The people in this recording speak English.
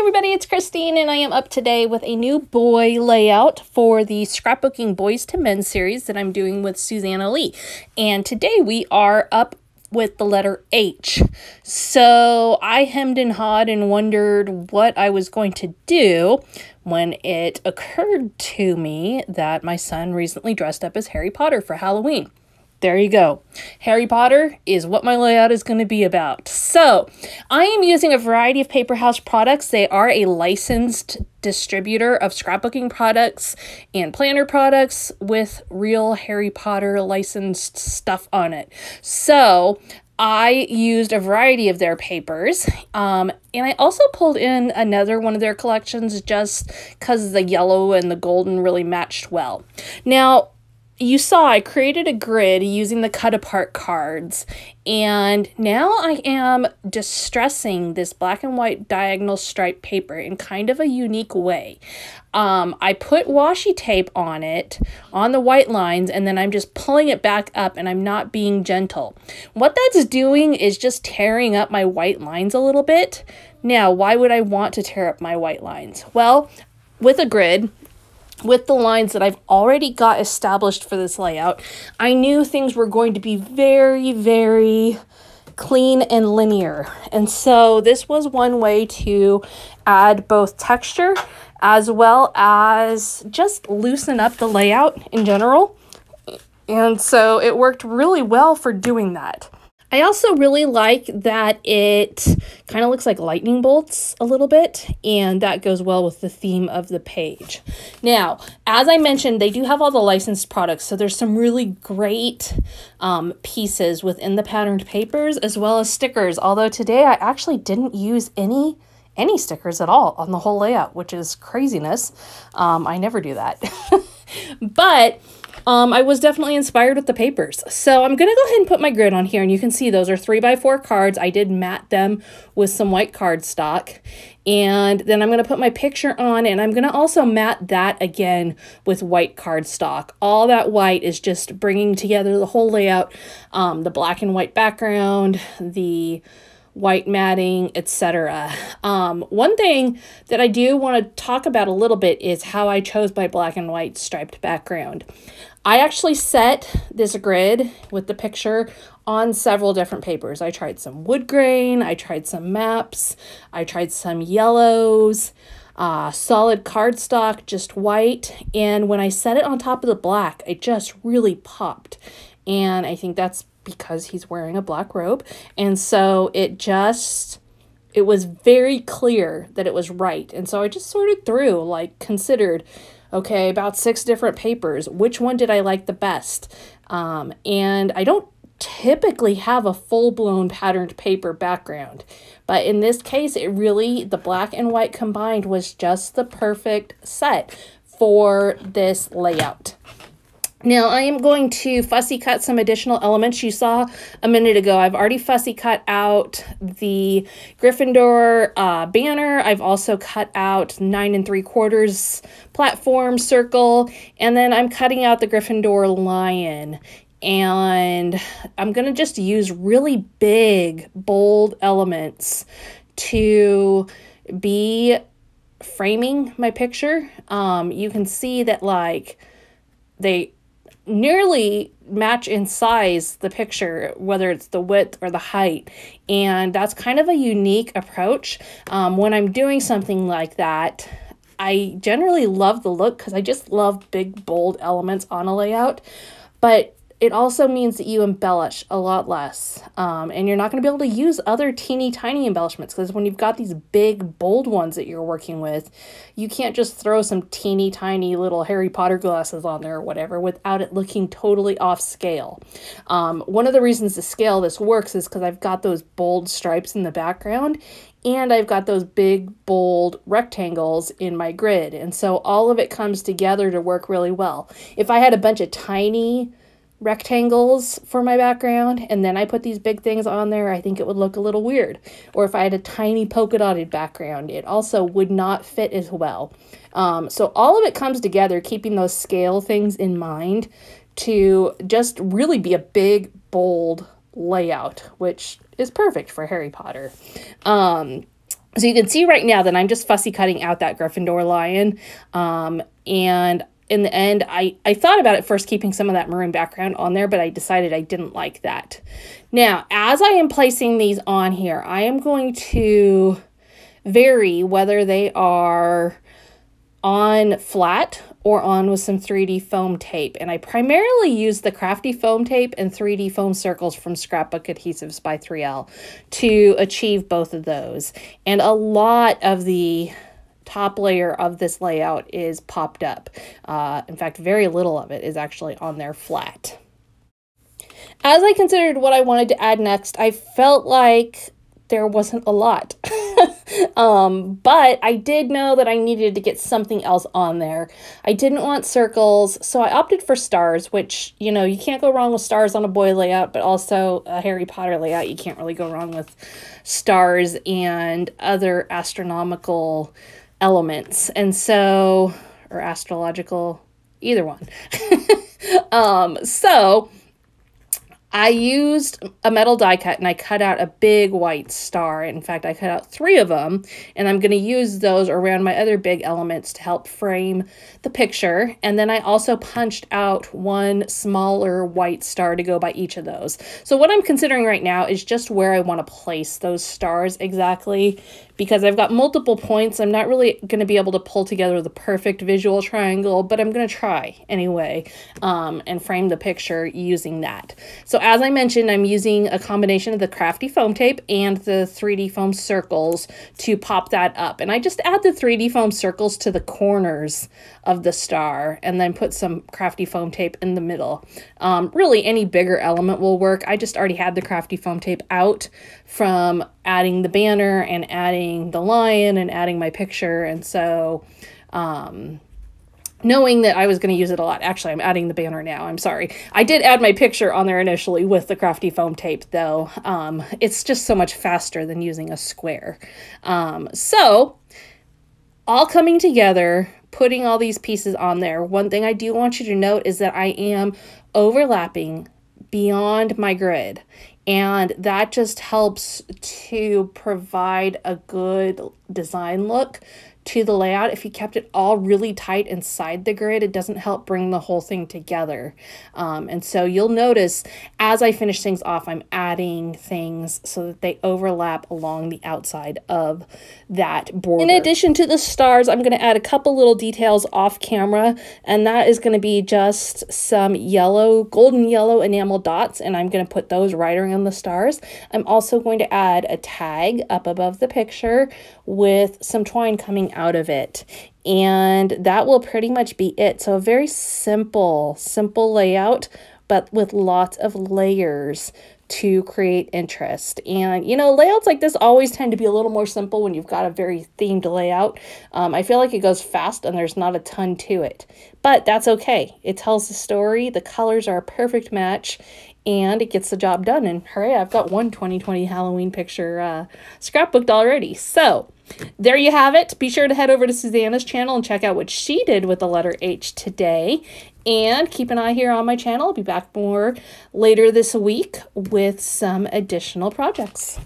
everybody, it's Christine, and I am up today with a new boy layout for the Scrapbooking Boys to Men series that I'm doing with Susanna Lee. And today we are up with the letter H. So I hemmed and hawed and wondered what I was going to do when it occurred to me that my son recently dressed up as Harry Potter for Halloween. There you go. Harry Potter is what my layout is going to be about. So I am using a variety of Paper House products. They are a licensed distributor of scrapbooking products and planner products with real Harry Potter licensed stuff on it. So I used a variety of their papers, and I also pulled in another one of their collections just because the yellow and the golden really matched well. Now, you saw I created a grid using the cut apart cards, and now I am distressing this black and white diagonal stripe paper in kind of a unique way. I put washi tape on it, on the white lines, and then I'm just pulling it back up, and I'm not being gentle. What that's doing is just tearing up my white lines a little bit. Now, why would I want to tear up my white lines? Well, with a grid, with the lines that I've already got established for this layout, I knew things were going to be very, very clean and linear. And so this was one way to add both texture as well as just loosen up the layout in general. And so it worked really well for doing that. I also really like that it kind of looks like lightning bolts a little bit, and that goes well with the theme of the page. Now, as I mentioned, they do have all the licensed products, so there's some really great pieces within the patterned papers as well as stickers, although today I actually didn't use any stickers at all on the whole layout, which is craziness. I never do that. But I was definitely inspired with the papers. So I'm going to go ahead and put my grid on here, and you can see those are 3x4 cards. I did mat them with some white cardstock, and then I'm going to put my picture on, and I'm going to also mat that again with white cardstock. All that white is just bringing together the whole layout, the black and white background, the white matting, etc. One thing that I do want to talk about a little bit is how I chose my black and white striped background. I actually set this grid with the picture on several different papers. I tried some wood grain, I tried some maps, I tried some yellows, solid cardstock, just white, and when I set it on top of the black, it just really popped. And I think that's because he's wearing a black robe, and so it was very clear that it was right. And so I just sorted through, like considered, okay, about 6 different papers, which one did I like the best? And I don't typically have a full-blown patterned paper background, but in this case, the black and white combined was just the perfect set for this layout. Now, I am going to fussy cut some additional elements. You saw a minute ago, I've already fussy cut out the Gryffindor banner. I've also cut out 9 3/4 platform circle, and then I'm cutting out the Gryffindor lion. And I'm going to just use really big, bold elements to be framing my picture. You can see that, like, they nearly match in size the picture, whether it's the width or the height, and that's kind of a unique approach. When I'm doing something like that, I generally love the look because I just love big, bold elements on a layout, but it also means that you embellish a lot less, and you're not going to be able to use other teeny tiny embellishments, because when you've got these big bold ones that you're working with, you can't just throw some teeny tiny little Harry Potter glasses on there or whatever without it looking totally off scale. One of the reasons to scale this works is because I've got those bold stripes in the background, and I've got those big bold rectangles in my grid, and so all of it comes together to work really well. If I had a bunch of tiny rectangles for my background and then I put these big things on there, I think it would look a little weird. Or if I had a tiny polka dotted background, it also would not fit as well. So all of it comes together, keeping those scale things in mind to just really be a big, bold layout, which is perfect for Harry Potter. So you can see right now that I'm just fussy cutting out that Gryffindor lion. And in the end, I thought about at first keeping some of that maroon background on there, but I decided I didn't like that. Now, as I am placing these on here, I am going to vary whether they are on flat or on with some 3D foam tape. And I primarily use the Crafty foam tape and 3D foam circles from Scrapbook Adhesives by 3L to achieve both of those. And a lot of the top layer of this layout is popped up. In fact, very little of it is actually on there flat. As I considered what I wanted to add next, I felt like there wasn't a lot. But I did know that I needed to get something else on there. I didn't want circles, so I opted for stars, which, you know, you can't go wrong with stars on a boy layout, but also a Harry Potter layout. You can't really go wrong with stars and other astronomical elements. And so, or astrological, either one. So I used a metal die cut and I cut out a big white star. In fact, I cut out 3 of them, and I'm going to use those around my other big elements to help frame the picture. And then I also punched out 1 smaller white star to go by each of those. So what I'm considering right now is just where I want to place those stars exactly, because I've got multiple points. I'm not really going to be able to pull together the perfect visual triangle, but I'm going to try anyway, and frame the picture using that. So as I mentioned, I'm using a combination of the Crafty foam tape and the 3D foam circles to pop that up. And I just add the 3D foam circles to the corners of the star and then put some Crafty foam tape in the middle. Really, any bigger element will work. I just already had the Crafty foam tape out from adding the banner and adding the lion and adding my picture. And so, knowing that I was going to use it a lot. Actually, I'm adding the banner now. I'm sorry. I did add my picture on there initially with the Crafty foam tape, though. It's just so much faster than using a square. So, all coming together, putting all these pieces on there. One thing I do want you to note is that I am overlapping beyond my grid. And that just helps to provide a good design look to the layout. If you kept it all really tight inside the grid, it doesn't help bring the whole thing together. And so you'll notice as I finish things off, I'm adding things so that they overlap along the outside of that border. In addition to the stars, I'm going to add a couple little details off camera, and that is going to be just some yellow, golden yellow enamel dots, and I'm going to put those right around the stars. I'm also going to add a tag up above the picture with some twine coming out of it, and that will pretty much be it. So a very simple layout, but with lots of layers to create interest. And you know, layouts like this always tend to be a little more simple when you've got a very themed layout. I feel like it goes fast and there's not a ton to it, but that's okay. It tells the story, the colors are a perfect match, and it gets the job done. And hooray, I've got one 2020 Halloween picture scrapbooked already. So there you have it. Be sure to head over to Susanna's channel and check out what she did with the letter H today. And keep an eye here on my channel. I'll be back more later this week with some additional projects.